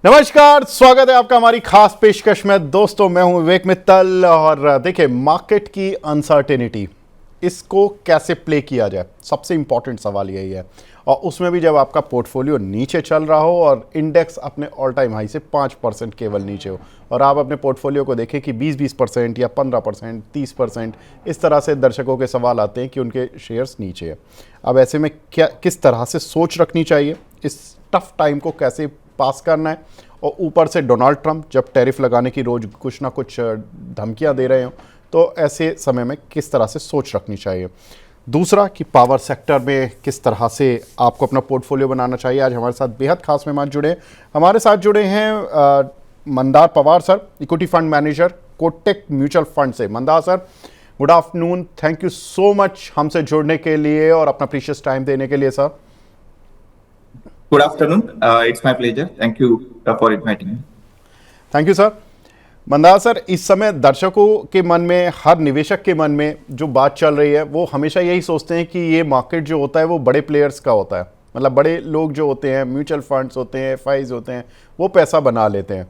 नमस्कार, स्वागत है आपका हमारी खास पेशकश में। दोस्तों, मैं हूं विवेक मित्तल और देखिए, मार्केट की अनसर्टेनिटी, इसको कैसे प्ले किया जाए, सबसे इंपॉर्टेंट सवाल यही है। और उसमें भी जब आपका पोर्टफोलियो नीचे चल रहा हो और इंडेक्स अपने ऑल टाइम हाई से 5% केवल नीचे हो, और आप अपने पोर्टफोलियो को देखें कि 20% या 15%, 30%, इस तरह से दर्शकों के सवाल आते हैं कि उनके शेयर्स नीचे है। अब ऐसे में क्या, किस तरह से सोच रखनी चाहिए, इस टफ टाइम को कैसे पास करना है। और ऊपर से डोनाल्ड ट्रंप जब टैरिफ लगाने की रोज कुछ ना कुछ धमकियां दे रहे हो, तो ऐसे समय में किस तरह से सोच रखनी चाहिए। दूसरा कि पावर सेक्टर में किस तरह से आपको अपना पोर्टफोलियो बनाना चाहिए। आज हमारे साथ बेहद खास मेहमान जुड़े हैं। हमारे साथ जुड़े हैं Mandar Pawar sir, equity fund manager, Kotak mutual fund से। Mandar sir, good afternoon, thank you so much हमसे जुड़ने के लिए और अपना प्रीशियस टाइम देने के लिए sir. Good afternoon. It's my pleasure. Thank you for inviting me. Thank you sir. Mandar sir, इस समय दर्शकों के मन में, हर निवेशक के मन में जो बात चल रही है, वो हमेशा यही सोचते हैं कि ये मार्केट जो होता है वो बड़े प्लेयर्स का होता है। मतलब बड़े लोग जो होते हैं, म्यूचुअल फंड्स होते हैं, एफआईज होते हैं, वो पैसा बना लेते हैं।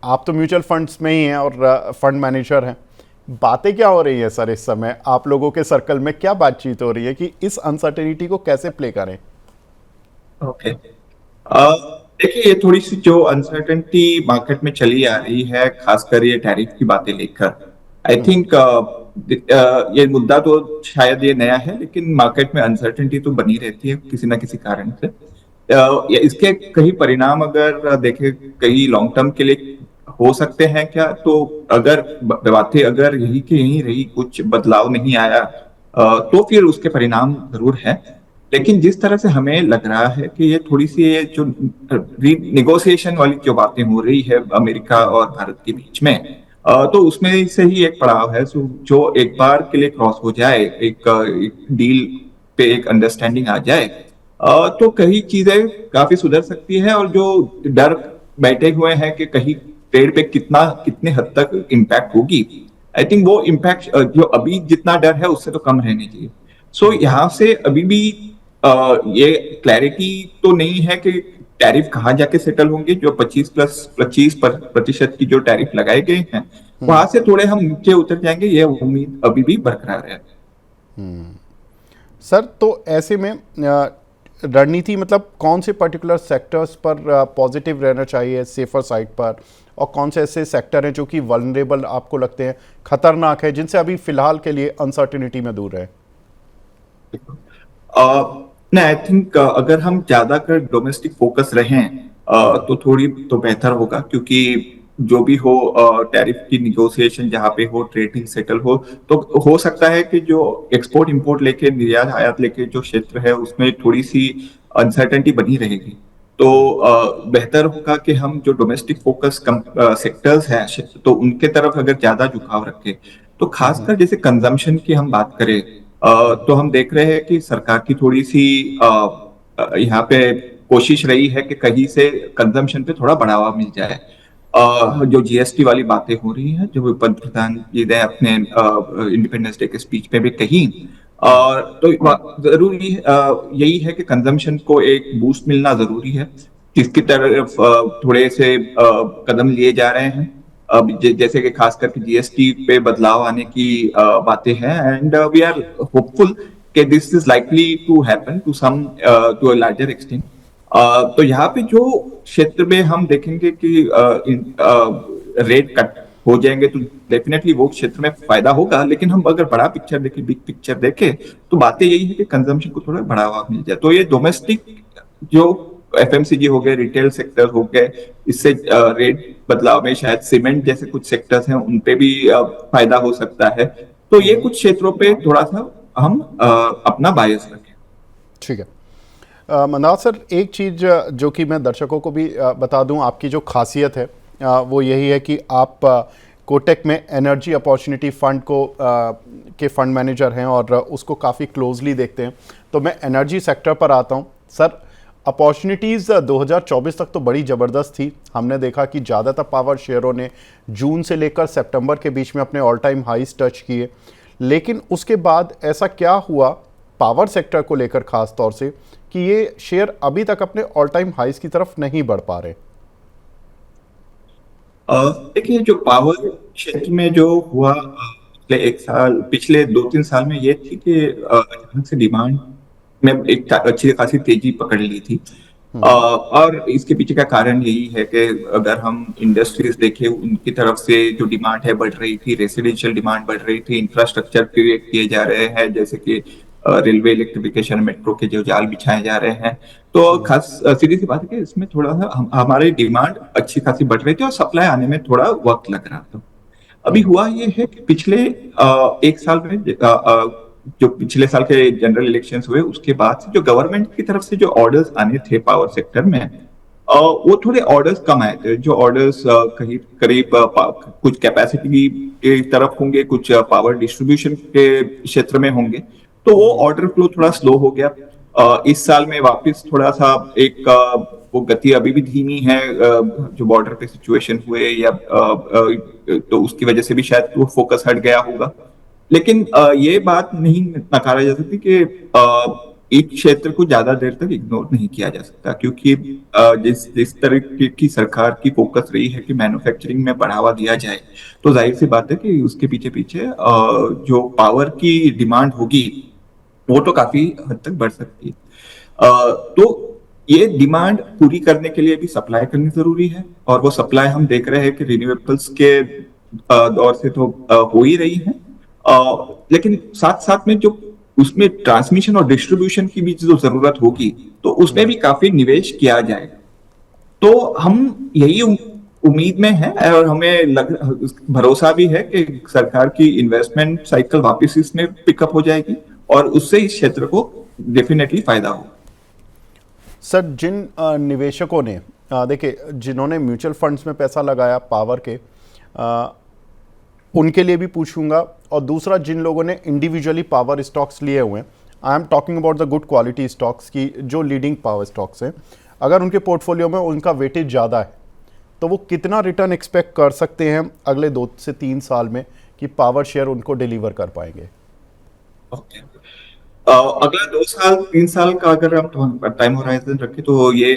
आप तो म्यूचुअल फंड्स में ही हैं और फंड मैनेजर हैं। बातें क्या हो रही है सर इस समय, आप लोगों के सर्कल में क्या बातचीत हो रही है कि इस अनसर्टेनिटी को कैसे प्ले करें? ओके। देखिए, ये थोड़ी सी जो अनसर्टेनिटी मार्केट में चली आ रही है, खासकर ये टैरिफ की बातें लेकर, आई थिंक ये मुद्दा तो शायद ये नया है, लेकिन मार्केट में अनसर्टेनिटी तो बनी रहती है किसी ना किसी कारण से। इसके कई परिणाम अगर देखें, कई लॉन्ग टर्म के लिए हो सकते हैं क्या, तो अगर बातें अगर यही की यही रही, कुछ बदलाव नहीं आया, तो फिर उसके परिणाम जरूर है। लेकिन जिस तरह से हमें लग रहा है कि ये थोड़ी सी ये जो निगोशिएशन वाली जो बातें हो रही है अमेरिका और भारत के बीच में, तो उसमें से ही एक पड़ाव है जो एक बार के लिए क्रॉस हो जाए, एक डील पे एक अंडरस्टैंडिंग आ जाए, तो कई चीजें काफी सुधर सकती है। और जो डर बैठे हुए हैं कि कहीं ट्रेड पे कितने हद तक इम्पैक्ट होगी, आई थिंक वो इम्पैक्ट जो अभी जितना डर है उससे तो कम रहने चाहिए। सो यहाँ से अभी भी ये क्लैरिटी तो नहीं है कि टैरिफ कहाँ जाके सेटल होंगे। जो 25% की जो टैरिफ लगाए गए हैं, वहां से थोड़े हम नीचे उतर जाएंगे, ये उम्मीद अभी भी बरकरार है। सर, तो ऐसे में रणनीति, मतलब कौन से पर्टिकुलर सेक्टर्स पर पॉजिटिव रहना चाहिए, सेफर साइड पर, और कौन से ऐसे सेक्टर हैं जो कि वल्नरेबल आपको लगते हैं, खतरनाक है, जिनसे अभी फिलहाल के लिए अनसर्टिनिटी में दूर रहे? नहीं, आई थिंक अगर हम ज्यादा कर डोमेस्टिक फोकस रहें, तो थोड़ी तो बेहतर होगा, क्योंकि जो भी हो, टैरिफ की निगोशिएशन जहाँ पे हो, ट्रेडिंग सेटल हो, तो हो सकता है कि जो एक्सपोर्ट इंपोर्ट लेके, निर्यात आयात लेके जो क्षेत्र है, उसमें थोड़ी सी अनसर्टेनिटी बनी रहेगी। तो बेहतर होगा कि हम जो डोमेस्टिक फोकस सेक्टर्स हैं, तो उनके तरफ अगर ज्यादा झुकाव रखें। तो खासकर जैसे कंजम्पशन की हम बात करें, तो हम देख रहे हैं कि सरकार की थोड़ी सी यहाँ पे कोशिश रही है कि कहीं से कंजम्पशन पे थोड़ा बढ़ावा मिल जाए। जो जीएसटी वाली बातें हो रही हैं, जो पंतप्रधान जी ने अपने इंडिपेंडेंस डे के स्पीच में भी कही, तो जरूरी यही है कि कंजम्पशन को एक बूस्ट मिलना जरूरी है, जिसकी तरफ थोड़े से कदम लिए जा रहे हैं। अब जैसे कि खास करके जीएसटी पे बदलाव आने की बातें हैं, एंड वी आर होपफुल कि this is likely to happen to a larger extent. तो यहाँ पे जो क्षेत्र में हम देखेंगे कि रेट कट हो जाएंगे, तो डेफिनेटली वो क्षेत्र में फायदा होगा। लेकिन हम अगर बड़ा पिक्चर देखें, बिग पिक्चर देखें, तो बातें यही है कि कंजम्पशन को थोड़ा बढ़ावा मिल जाए। तो ये डोमेस्टिक जो एफएमसीजी हो गए, रिटेल सेक्टर हो गए, इससे रेट बदलाव में शायद सीमेंट जैसे कुछ सेक्टर्स हैं, उनपे भी फायदा हो सकता है। तो ये कुछ क्षेत्रों पे थोड़ा सा हम अपना बायस रखें। ठीक है। मंदार सर, एक चीज़ जो कि मैं दर्शकों को भी बता दूं, आपकी जो खासियत है वो यही है कि आप कोटक में एनर्जी अपॉर्चुनिटी फंड के फंड मैनेजर हैं और उसको काफ़ी क्लोजली देखते हैं। तो मैं एनर्जी सेक्टर पर आता हूं। सर, अपॉर्चुनिटीज़ 2024 तक तो बड़ी ज़बरदस्त थी। हमने देखा कि ज़्यादातर पावर शेयरों ने जून से लेकर सितंबर के बीच में अपने ऑल टाइम हाईज टच किए। लेकिन उसके बाद ऐसा क्या हुआ पावर सेक्टर को लेकर ख़ास तौर से कि ये शेयर अभी तक अपने ऑल टाइम हाईज की तरफ नहीं बढ़ पा रहे? देखिए जो पावर क्षेत्र में जो हुआ पिछले 2-3 साल में ये थी कि अचानक से डिमांड में एक अच्छी खासी तेजी पकड़ ली थी। और इसके पीछे का कारण यही है कि अगर हम इंडस्ट्रीज देखें उनकी तरफ से जो डिमांड है बढ़ रही थी, रेसिडेंशियल डिमांड बढ़ रही थी, इंफ्रास्ट्रक्चर क्रिएट किए जा रहे हैं जैसे कि रेलवे इलेक्ट्रिफिकेशन, मेट्रो के जो जाल बिछाए जा रहे हैं। तो खास सीधी सी बात है कि इसमें थोड़ा सा हमारी डिमांड अच्छी खासी बढ़ रही थी और सप्लाई आने में थोड़ा वक्त लग रहा था। अभी हुआ ये है कि पिछले 1 साल में जो पिछले साल के जनरल इलेक्शंस हुए उसके बाद से जो गवर्नमेंट की तरफ से जो ऑर्डर्स आने थे पावर सेक्टर में, वो थोड़े ऑर्डर्स कम आए थे। जो ऑर्डर्स करीब करीब कुछ कैपेसिटी की तरफ होंगे, कुछ पावर डिस्ट्रीब्यूशन के क्षेत्र में होंगे, तो वो ऑर्डर फ्लो थोड़ा स्लो हो गया। इस साल में वापस थोड़ा सा एक वो गति अभी भी धीमी है, जो बॉर्डर पे सिचुएशन हुए या तो उसकी वजह से भी शायद वो फोकस हट गया होगा। लेकिन ये बात नहीं नकारा जा सकती कि एक क्षेत्र को ज्यादा देर तक इग्नोर नहीं किया जा सकता, क्योंकि जिस जिस तरह की सरकार की फोकस रही है कि मैन्युफैक्चरिंग में बढ़ावा दिया जाए, तो जाहिर सी बात है कि उसके पीछे पीछे जो पावर की डिमांड होगी वो तो काफी हद तक बढ़ सकती है। तो ये डिमांड पूरी करने के लिए भी सप्लाई करनी जरूरी है, और वो सप्लाई हम देख रहे हैं कि रिन्यूएबल्स के दौर से तो हो ही रही है। लेकिन साथ साथ में जो उसमें ट्रांसमिशन और डिस्ट्रीब्यूशन की भी जो जरूरत होगी, तो उसमें भी काफी निवेश किया जाएगा। तो हम यही उम्मीद में है, और हमें भरोसा भी है कि सरकार की इन्वेस्टमेंट साइकिल वापस इसमें पिकअप हो जाएगी और उससे इस क्षेत्र को डेफिनेटली फायदा होगा। सर, जिन निवेशकों ने देखिए, जिन्होंने म्यूचुअल फंड्स में पैसा लगाया पावर के, उनके लिए भी पूछूंगा, और दूसरा जिन लोगों ने इंडिविजुअली पावर स्टॉक्स लिए हुए हैं, I am talking about the good quality stocks की, जो लीडिंग पावर स्टॉक्स हैं, अगर उनके पोर्टफोलियो में उनका वेटेज ज़्यादा है तो वो कितना रिटर्न एक्सपेक्ट कर सकते हैं अगले 2 से 3 साल में कि पावर शेयर उनको डिलीवर कर पाएंगे? अगला 2 साल 3 साल का अगर हम टाइम होराइजन रखें तो ये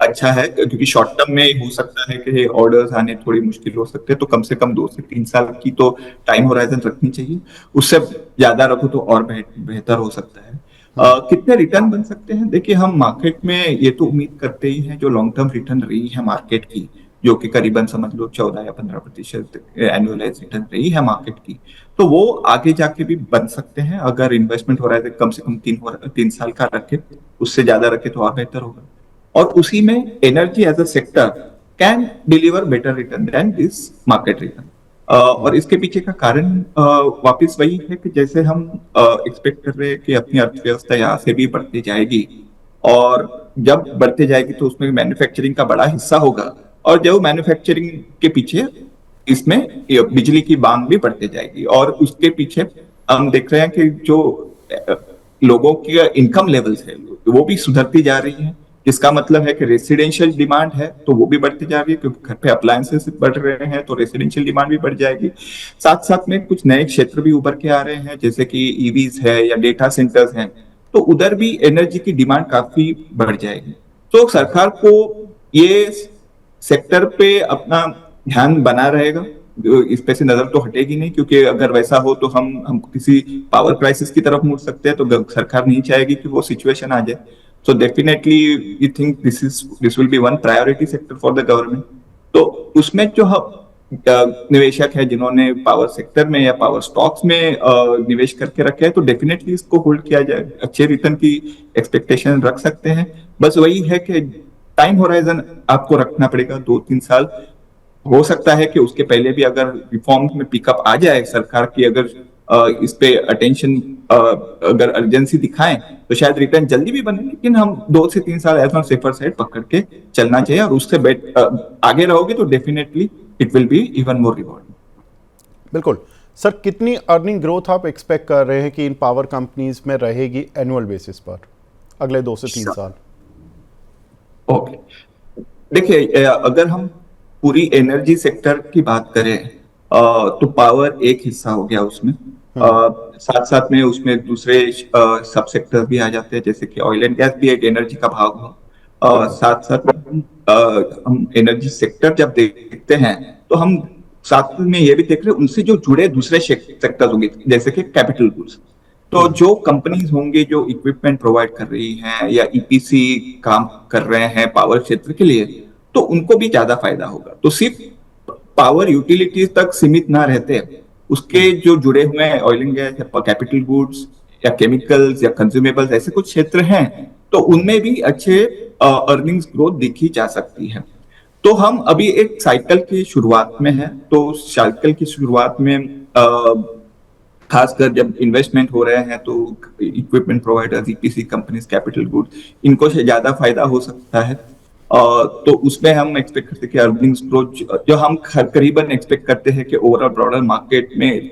अच्छा है, क्योंकि शॉर्ट टर्म में हो सकता है कि ऑर्डर्स आने थोड़ी मुश्किल हो सकते हैं, तो कम से कम 2 से 3 साल की तो टाइम होराइजन रखनी चाहिए। उससे ज्यादा रखो तो और बेहतर हो सकता है। कितने रिटर्न बन सकते हैं? देखिए, हम मार्केट में ये तो उम्मीद करते ही हैं जो लॉन्ग टर्म रिटर्न रही है मार्केट की, जो कि करीबन समझ लो 14 या 15% एनुअलाइज रिटर्न रही है मार्केट की, तो वो आगे जाके भी बन सकते हैं अगर इन्वेस्टमेंट हो रहा है कम से कम 3 साल का रखे। उससे ज्यादा रखे तो और बेहतर होगा। और उसी में energy as a sector can deliver better return than this market return. और इसके पीछे का कारण वापस वही है कि जैसे हम एक्सपेक्ट कर रहे हैं कि अपनी अर्थव्यवस्था यहाँ से भी बढ़ती जाएगी, और जब बढ़ते जाएगी तो उसमें मैन्युफैक्चरिंग का बड़ा हिस्सा होगा, और जो मैन्युफैक्चरिंग के पीछे इसमें बिजली की मांग भी बढ़ती जाएगी, और उसके पीछे हम देख रहे हैं कि जो लोगों की इनकम लेवल्स है वो भी सुधरती जा रही है, जिसका मतलब है कि रेसिडेंशियल डिमांड है तो वो भी बढ़ती जा रही है, क्योंकि घर पे अप्लायंसेस बढ़ रहे हैं तो रेसिडेंशियल डिमांड भी बढ़ जाएगी। साथ साथ में कुछ नए क्षेत्र भी उभर के आ रहे हैं, जैसे कि ईवीज है या डेटा सेंटर्स हैं, तो उधर भी एनर्जी की डिमांड काफी बढ़ जाएगी। तो सरकार को ये सेक्टर पे अपना ध्यान बना रहेगा, इस पे से नजर तो हटेगी नहीं, क्योंकि अगर वैसा हो तो हम किसी पावर क्राइसिस की तरफ मुड़ सकते हैं, तो सरकार नहीं चाहेगी कि वो सिचुएशन आ जाए। So definitely we think this will be one priority sector for the government. तो उसमें जो निवेशक है जिन्होंने पावर सेक्टर में या पावर स्टॉक्स में निवेश करके रखे हैं, तो डेफिनेटली इसको होल्ड किया जाए, अच्छे रिटर्न की एक्सपेक्टेशन रख सकते हैं। बस वही है कि टाइम होराइजन आपको रखना पड़ेगा 2-3 साल। हो सकता है कि उसके पहले भी अगर रिफॉर्म में पिकअप आ जाए सरकार की, अगर इस पे अटेंशन अगर अर्जेंसी दिखाएं, तो शायद रिटर्न जल्दी भी बने, लेकिन हम 2 से 3 साल एज ऑन सेफर साइड पकड़ के चलना चाहिए, और उससे आगे रहोगे तो definitely it will be even more rewarding. बिल्कुल सर, कितनी अर्निंग ग्रोथ आप एक्सपेक्ट कर रहे हैं कि इन पावर कंपनीज में रहेगी एनुअल बेसिस पर अगले 2 से 3 साल? ओके, देखिए, अगर हम पूरी एनर्जी सेक्टर की बात करें तो पावर एक हिस्सा हो गया उसमें, साथ साथ में उसमें दूसरे सब सेक्टर भी आ जाते हैं, जैसे कि ऑयल एंड गैस भी एक एनर्जी का भाग हो, साथ साथ हम एनर्जी सेक्टर जब देखते हैं तो हम साथ में ये भी देख रहे हैं उनसे जो जुड़े दूसरे सेक्टर होंगे, जैसे कि कैपिटल गुड्स। तो जो कंपनीज होंगे जो इक्विपमेंट प्रोवाइड कर रही हैं या ईपीसी काम कर रहे हैं पावर क्षेत्र के लिए, तो उनको भी ज्यादा फायदा होगा। तो सिर्फ पावर यूटिलिटीज तक सीमित ना रहते, उसके जो जुड़े हुए हैं ऑयल एंड गैस या कैपिटल गुड्स या केमिकल्स या कंज्यूमेबल्स, ऐसे कुछ क्षेत्र हैं, तो उनमें भी अच्छे अर्निंग्स ग्रोथ देखी जा सकती है। तो हम अभी एक साइकिल की शुरुआत में हैं। तो साइकिल की शुरुआत में खासकर जब इन्वेस्टमेंट हो रहे हैं तो equipment providers, EPC companies, capital goods, इनको से ज्यादा फायदा हो सकता है। तो उसमें हम एक्सपेक्ट करते हैं कि अर्निंग्स ग्रोथ जो हम करीबन एक्सपेक्ट करते हैं कि ओवरऑल ब्रॉडर मार्केट में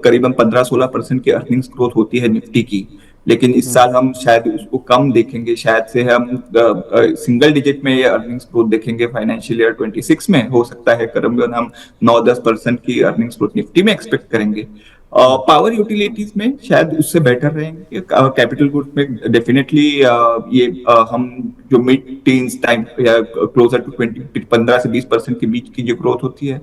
करीबन 15-16% की अर्निंग्स ग्रोथ होती है निफ्टी की, लेकिन इस साल हम शायद उसको कम देखेंगे। शायद से हम सिंगल डिजिट में ये अर्निंग्स ग्रोथ देखेंगे। फाइनेंशियल ईयर 26 में हो सकता है करीबन हम 9-10% की अर्निंग्स ग्रोथ निफ्टी में एक्सपेक्ट करेंगे। पावर यूटिलिटीज में शायद उससे बेटर रहेंगे। कैपिटल गुड्स में डेफिनेटली ये हम जो मिड टीन्स टाइम या क्लोजर टू 15 से 20% के बीच की जो ग्रोथ होती है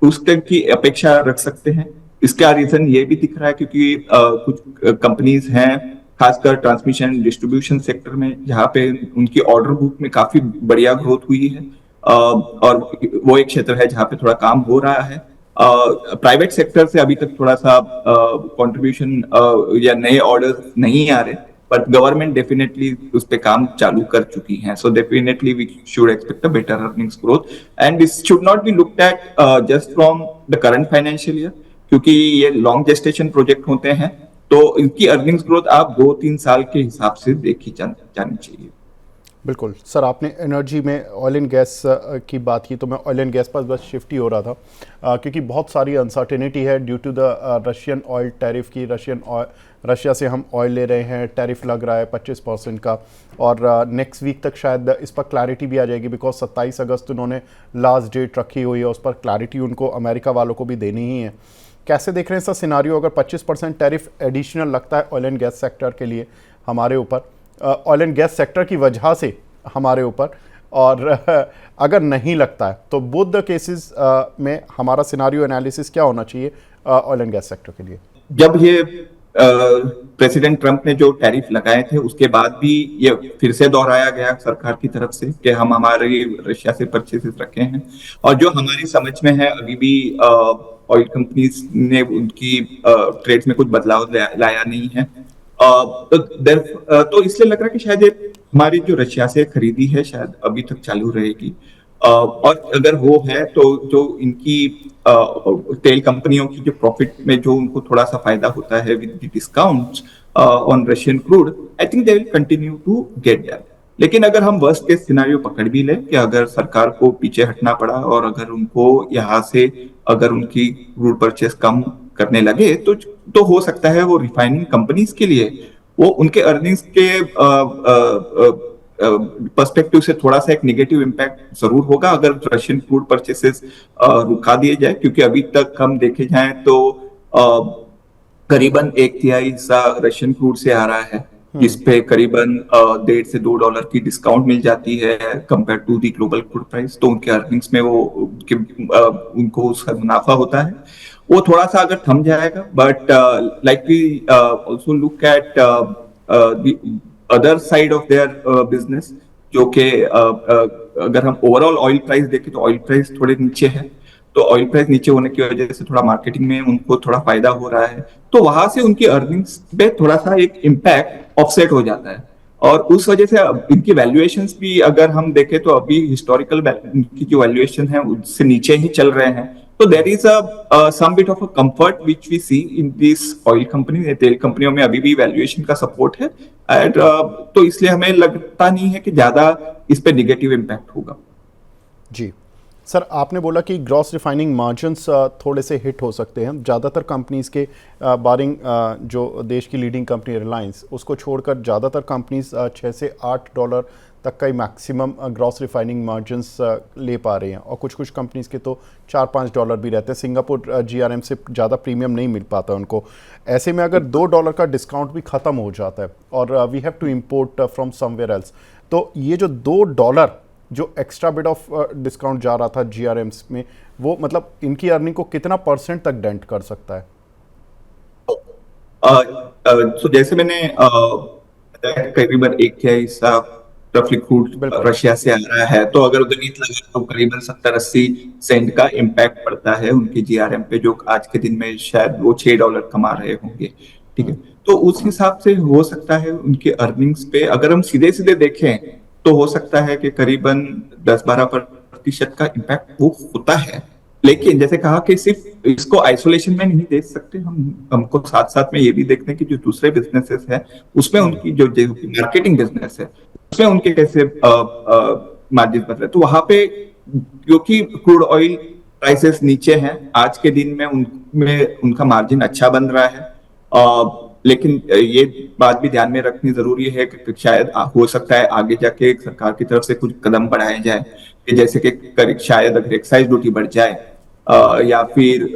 उस तक की अपेक्षा रख सकते हैं। इसका रीजन ये भी दिख रहा है क्योंकि कुछ कंपनीज हैं खासकर ट्रांसमिशन डिस्ट्रीब्यूशन सेक्टर में जहाँ पे उनकी ऑर्डर बुक में काफी बढ़िया ग्रोथ हुई है, और वो एक क्षेत्र है जहाँ पे थोड़ा काम हो रहा है। प्राइवेट सेक्टर से अभी तक थोड़ा सा कंट्रीब्यूशन या नए ऑर्डर नहीं आ रहे, बट गवर्नमेंट डेफिनेटली उस पे काम चालू कर चुकी है। So definitely we should expect a better earnings growth and this should not be looked at just from the current financial year, क्योंकि ये लॉन्ग जेस्टेशन प्रोजेक्ट होते हैं। तो इनकी अर्निंग्स ग्रोथ आप 2-3 साल के हिसाब से देखी जानी चाहिए। बिल्कुल सर, आपने एनर्जी में ऑयल एंड गैस की बात की, तो मैं ऑयल एंड गैस पर बस शिफ्ट ही हो रहा था क्योंकि बहुत सारी अनसर्टेनिटी है due to the Russian oil tariff की। रशिया से हम ऑयल ले रहे हैं, टैरिफ लग रहा है 25% का, और नेक्स्ट वीक तक शायद इस पर क्लैरिटी भी आ जाएगी बिकॉज 27 अगस्त उन्होंने लास्ट डेट रखी हुई है। उस पर क्लैरिटी उनको अमेरिका वालों को भी देनी ही है। कैसे देख रहे हैं सर सिनारियो, अगर 25% टैरिफ एडिशनल लगता है ऑयल एंड गैस सेक्टर के लिए हमारे ऊपर, ऑयल एंड गैस सेक्टर की वजह से हमारे ऊपर, और अगर नहीं लगता है तो बोथ द केसेस में हमारा सिनारियो एनालिसिस क्या होना चाहिए ऑयल एंड गैस सेक्टर के लिए? जब ये प्रेसिडेंट ट्रंप ने जो टैरिफ लगाए थे उसके बाद भी ये फिर से दोहराया गया सरकार की तरफ से कि हम हमारे रशिया से परचेसेस रखे हैं, और जो हमारी समझ में है अभी भी ऑयल कंपनीज ने उनकी ट्रेड्स में कुछ बदलाव लाया नहीं है। तो इसलिए लग रहा है कि शायद ये हमारी जो रशिया से खरीदी है शायद अभी तक चालू रहेगी, और अगर वो है तो जो इनकी तेल कंपनियों की जो प्रॉफिट में जो उनको थोड़ा सा फायदा होता है with the discounts on Russian crude, I think they will continue to get that. लेकिन अगर हम वर्स्ट केस सिनेरियो पकड़ भी ले कि अगर सरकार को पीछे हटना पड़ा और अगर उनको यहाँ से अगर उनकी क्रूड परचेस कम करने लगे तो हो सकता है वो रिफाइनिंग कंपनीज के लिए वो उनके अर्निंग्स के पर्सपेक्टिव से थोड़ा सा एक नेगेटिव इम्पैक्ट जरूर होगा अगर रशियन क्रूड परचेसेस रुका दिए जाए, क्योंकि अभी तक हम देखे जाएं तो करीबन 1/3 हिस्सा रशियन क्रूड से आ रहा है, जिस पे करीबन $1.5 से $2 की डिस्काउंट मिल जाती है compare to the global crude price. तो उनके अर्निंग्स में वो उनको उसका मुनाफा होता है, वो थोड़ा सा अगर थम जाएगा। But like we also look at the other side of their business, जो कि अगर हम ओवरऑल ऑयल प्राइस देखें तो ऑयल प्राइस थोड़े नीचे है, तो ऑयल प्राइस नीचे होने की वजह से थोड़ा मार्केटिंग में उनको थोड़ा फायदा हो रहा है, तो वहां से उनकी अर्निंग्स पे थोड़ा सा एक इम्पैक्ट ऑफसेट हो जाता है। और उस वजह से इनकी वैल्यूएशंस भी अगर हम देखें तो अभी हिस्टोरिकल की जो वैल्यूएशन है उससे नीचे ही चल रहे हैं। तो there is some bit of a comfort which we see in this oil company. तेल कंपनियों में अभी भी वैल्यूएशन का सपोर्ट है, एंड तो इसलिए हमें लगता नहीं है कि ज्यादा इस पे नेगेटिव इम्पैक्ट होगा। जी सर, आपने बोला कि ग्रॉस रिफाइनिंग मार्जिन्स थोड़े से हिट हो सकते हैं। ज़्यादातर कंपनीज के बारिंग जो देश की लीडिंग कंपनी रिलायंस, उसको छोड़कर ज़्यादातर कंपनीज $6 से $8 तक का ही मैक्सिमम ग्रॉस रिफाइनिंग मार्जिन्स ले पा रहे हैं, और कुछ कुछ कंपनीज के तो $4-5 भी रहते हैं। सिंगापुर GRM से ज़्यादा प्रीमियम नहीं मिल पाता उनको। ऐसे में अगर $2 का डिस्काउंट भी ख़त्म हो जाता है और we have to import from somewhere else, तो ये जो $2 जो एक्स्ट्रा बिट ऑफ डिस्काउंट जा रहा था जीआरएम्स में, वो मतलब इनकी अर्निंग को कितना % तक डेंट कर सकता है? तो जैसे मैंने बताया, करीबन एक तिहाई हिस्सा रफली क्रूड बिल्कुल। रशिया से आ रहा है, तो अगर गणित लगा तो करीबन 70-80 सेंट का इम्पैक्ट पड़ता है उनके जीआरएम पे, जो आज के दिन में शायद वो $6 कमा रहे होंगे। ठीक है, तो उस हिसाब से हो सकता है उनके अर्निंग्स पे अगर हम सीधे सीधे देखें तो हो सकता है कि करीबन 10-12% का इम्पैक्ट वो होता है। लेकिन जैसे कहा कि सिर्फ इसको आइसोलेशन में नहीं देख सकते हमको साथ साथ में ये भी देखते हैं कि जो दूसरे बिजनेसेस है उसमें उनकी जो मार्केटिंग बिजनेस है उसमें उनके कैसे मार्जिन बन रहे हैं। तो वहां पे क्योंकि क्रूड ऑयल प्राइसेस नीचे हैं आज के दिन में उनमें उनका मार्जिन अच्छा बन रहा है। लेकिन ये बात भी ध्यान में रखनी जरूरी है कि शायद हो सकता है आगे जाके सरकार की तरफ से कुछ कदम बढ़ाए जाए कि जैसे कि शायद अगर एक्साइज ड्यूटी बढ़ जाए या फिर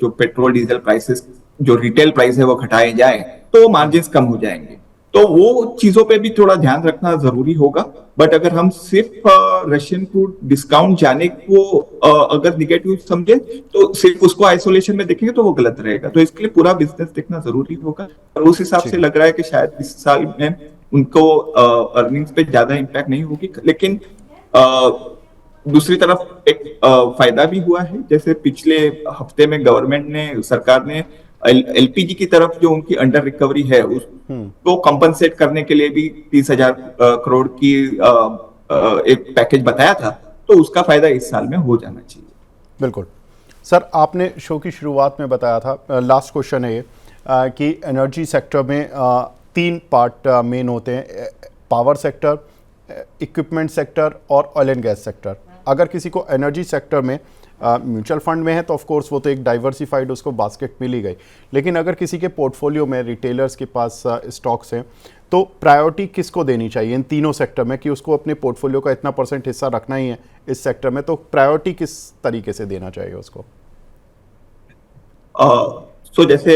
जो पेट्रोल डीजल प्राइसेस जो रिटेल प्राइस है वो घटाए जाए तो मार्जिन कम हो जाएंगे। तो वो चीजों पे भी थोड़ा ध्यान रखना जरूरी होगा। बट अगर हम सिर्फ रशियन क्रूड डिस्काउंट जाने को अगर निगेटिव समझे तो सिर्फ उसको आइसोलेशन में देखेंगे तो वो गलत रहेगा। तो इसके लिए पूरा बिजनेस देखना जरूरी होगा और उस हिसाब से लग रहा है कि शायद इस साल में उनको अर्निंग्स पे ज्यादा इम्पैक्ट नहीं होगी। लेकिन दूसरी तरफ एक फायदा भी हुआ है, जैसे पिछले हफ्ते में गवर्नमेंट ने सरकार ने एलपीजी की तरफ जो उनकी अंडर रिकवरी है उसको कंपनसेट करने के लिए भी 30,000 करोड़ की एक पैकेज बताया था, तो उसका फायदा इस साल में हो जाना चाहिए। बिल्कुल सर, आपने शो की शुरुआत में बताया था, लास्ट क्वेश्चन है ये कि एनर्जी सेक्टर में 3 पार्ट मेन होते हैं, पावर सेक्टर, इक्विपमेंट सेक्टर और ऑयल एंड गैस सेक्टर। अगर किसी को एनर्जी सेक्टर में म्यूचुअल फंड में है तो ऑफ कोर्स वो तो एक डाइवर्सिफाइड उसको बास्केट मिल ही गई, लेकिन अगर किसी के पोर्टफोलियो में रिटेलर्स के पास स्टॉक्स हैं तो प्रायोरिटी किसको देनी चाहिए इन तीनों सेक्टर में कि उसको अपने पोर्टफोलियो का इतना % हिस्सा रखना ही है इस सेक्टर में, तो प्रायोरिटी किस तरीके से देना चाहिए उसको? सो जैसे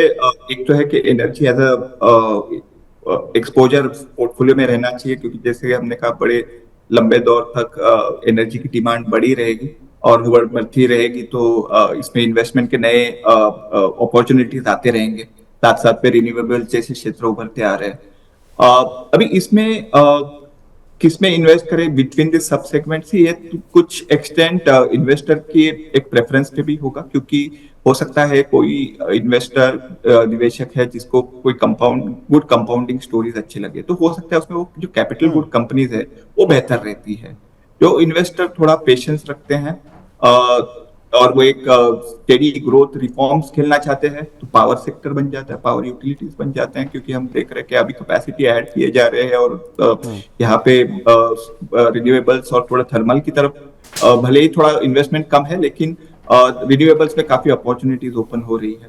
एक तो है कि एनर्जी एज एक्सपोजर पोर्टफोलियो में रहना चाहिए, क्योंकि जैसे हमने कहा बड़े लंबे दौर तक एनर्जी की डिमांड बढ़ी रहेगी और बढ़ती रहेगी, तो इसमें इन्वेस्टमेंट के नए अपॉर्चुनिटीज आते रहेंगे, साथ साथ में रिन्यूएबल जैसे क्षेत्र उभरते आ रहे हैं। अभी इसमें किसमें इन्वेस्ट करें बिटवीन दिस सब सेगमेंट्स, ये कुछ एक्सटेंट इन्वेस्टर की एक प्रेफरेंस पे भी होगा, क्योंकि हो सकता है कोई इन्वेस्टर निवेशक है जिसको कोई गुड कंपाउंडिंग स्टोरीज अच्छी लगे, तो हो सकता है उसमें वो जो कैपिटल गुड कंपनीज है वो बेहतर रहती है। जो इन्वेस्टर थोड़ा पेशेंस रखते हैं और वो एक स्टेडी ग्रोथ रिफॉर्म्स खेलना चाहते हैं तो पावर सेक्टर बन जाता है, पावर यूटिलिटीज बन जाते हैं, क्योंकि हम देख रहे हैं कि अभी कैपेसिटी ऐड किए जा रहे हैं और यहाँ पे रिन्यूएबल्स और थोड़ा थर्मल की तरफ भले ही थोड़ा इन्वेस्टमेंट कम है, लेकिन रिन्यूएबल्स में काफी अपॉर्चुनिटीज ओपन हो रही है।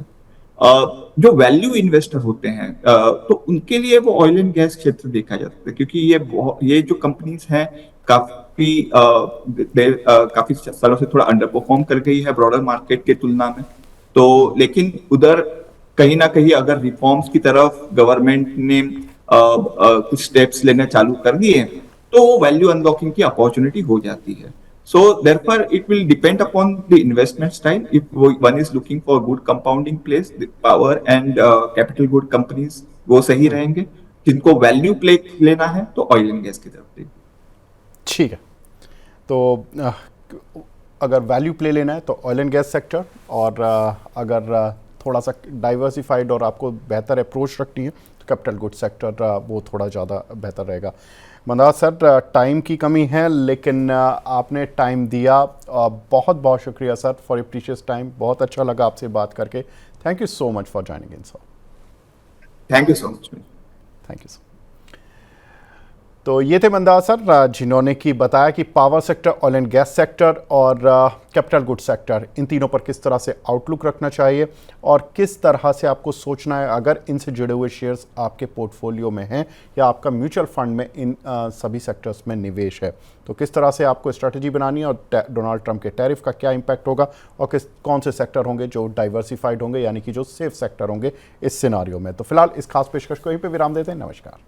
जो वैल्यू इन्वेस्टर होते हैं तो उनके लिए वो ऑयल एंड गैस क्षेत्र देखा जा सकता है, क्योंकि ये जो कंपनीज हैं काफी सालों से थोड़ा अंडर परफॉर्म कर गई है ब्रॉडर मार्केट के तुलना में। तो लेकिन उधर कहीं ना कहीं अगर रिफॉर्म्स की तरफ गवर्नमेंट ने कुछ स्टेप्स लेना चालू कर दिए तो वैल्यू अनलॉकिंग की अपॉर्चुनिटी हो जाती है। So therefore, it will depend upon the investment style. If one is looking for good compounding plays, the power and capital good companies वो सही रहेंगे। जिनको वैल्यू प्ले लेना है तो ऑयल एंड गैस की तरफ देखिए। ठीक है, तो अगर वैल्यू प्ले लेना है तो ऑयल एंड गैस सेक्टर, और अगर थोड़ा सा डाइवर्सिफाइड और आपको बेहतर अप्रोच रखनी है तो कैपिटल गुड सेक्टर वो थोड़ा ज़्यादा बेहतर रहेगा। मंदार सर, टाइम की कमी है लेकिन आपने टाइम दिया, बहुत बहुत शुक्रिया sir for your precious time. बहुत अच्छा लगा आपसे बात करके। Thank you so much for joining in sir. Thank you so much. Thank you sir. तो ये थे मंदार सर जिन्होंने की बताया कि power sector, oil and gas sector और कैपिटल गुड सेक्टर, इन तीनों पर किस तरह से आउटलुक रखना चाहिए और किस तरह से आपको सोचना है अगर इनसे जुड़े हुए शेयर्स आपके पोर्टफोलियो में हैं या आपका म्यूचुअल फंड में इन सभी सेक्टर्स में निवेश है, तो किस तरह से आपको स्ट्रैटेजी बनानी है और डोनाल्ड ट्रंप के टैरिफ का क्या इम्पैक्ट होगा और कौन से सेक्टर होंगे जो डाइवर्सिफाइड होंगे, यानी कि जो सेफ सेक्टर होंगे इस सिनारियो में। तो फिलहाल इस खास पेशकश को यहीं पर विराम देते हैं। नमस्कार।